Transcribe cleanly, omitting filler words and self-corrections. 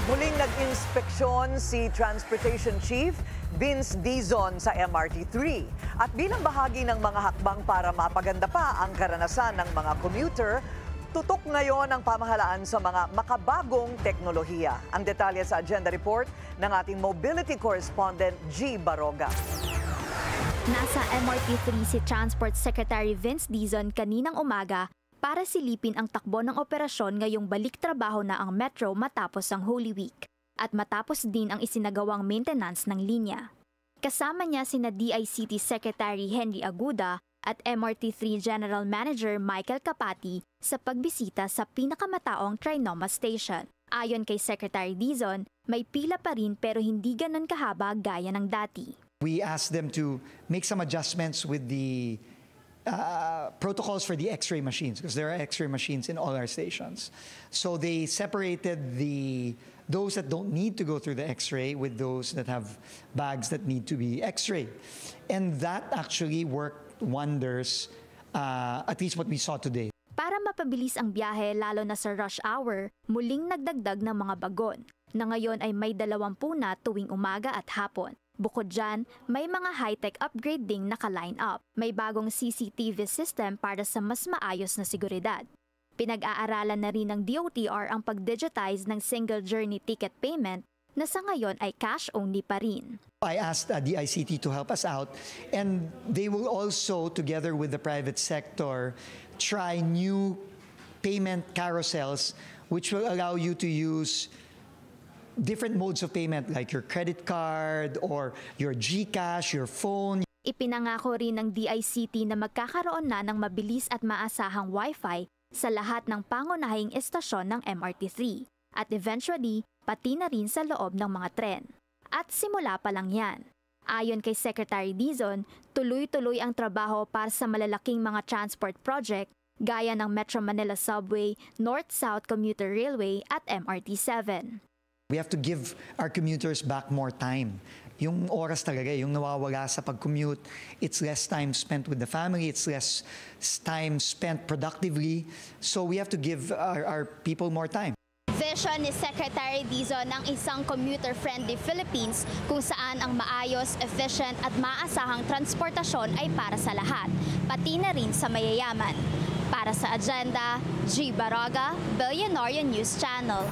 Muling nag-inspeksyon si Transportation Chief Vince Dizon sa MRT-3. At bilang bahagi ng mga hakbang para mapaganda pa ang karanasan ng mga commuter, tutok ngayon ang pamahalaan sa mga makabagong teknolohiya. Ang detalye sa agenda report ng ating mobility correspondent G. Baroga. Nasa MRT-3 si Transport Secretary Vince Dizon kaninang umaga para silipin ang takbo ng operasyon ngayong balik trabaho na ang Metro matapos ang Holy Week at matapos din ang isinagawang maintenance ng linya. Kasama niya sina DICT Secretary Henry Aguda at MRT-3 General Manager Michael Capati sa pagbisita sa pinakamataong Trinoma Station. Ayon kay Secretary Dizon, may pila pa rin pero hindi ganun kahaba gaya ng dati. We asked them to make some adjustments with the protocols for the X-ray machines, because there are X-ray machines in all our stations. So they separated those that don't need to go through the X-ray with those that have bags that need to be X-ray. And that actually worked wonders, at least what we saw today. Para mapabilis ang biyahe lalo na sa rush hour, muling nagdagdag ng mga bagon, na ngayon ay may 20 na tuwing umaga at hapon. Bukod dyan, may mga high-tech upgrade ding naka-line up. May bagong CCTV system para sa mas maayos na seguridad. Pinag-aaralan na rin ng DOTR ang pag-digitize ng single journey ticket payment na sa ngayon ay cash-only pa rin. I asked DICT to help us out, and they will also, together with the private sector, try new payment carousels which will allow you to use different modes of payment like your credit card or your GCash, your phone. Ipinangako rin ng DICT na magkakaroon na ng mabilis at maasahang Wi-Fi sa lahat ng pangunahing estasyon ng MRT-3 at eventually pati na rin sa loob ng mga tren. At simula pa lang yan. Ayon kay Secretary Dizon, tuloy-tuloy ang trabaho para sa malalaking mga transport project gaya ng Metro Manila Subway, North-South Commuter Railway at MRT-7. We have to give our commuters back more time. Yung oras talaga, yung nawawala sa pag-commute, it's less time spent with the family, it's less time spent productively. So we have to give our people more time. Vision ni Secretary Dizon ng isang commuter-friendly Philippines kung saan ang maayos, efficient at maasahang transportasyon ay para sa lahat, pati na rin sa mayayaman. Para sa agenda, G. Baroga, Billionaire News Channel.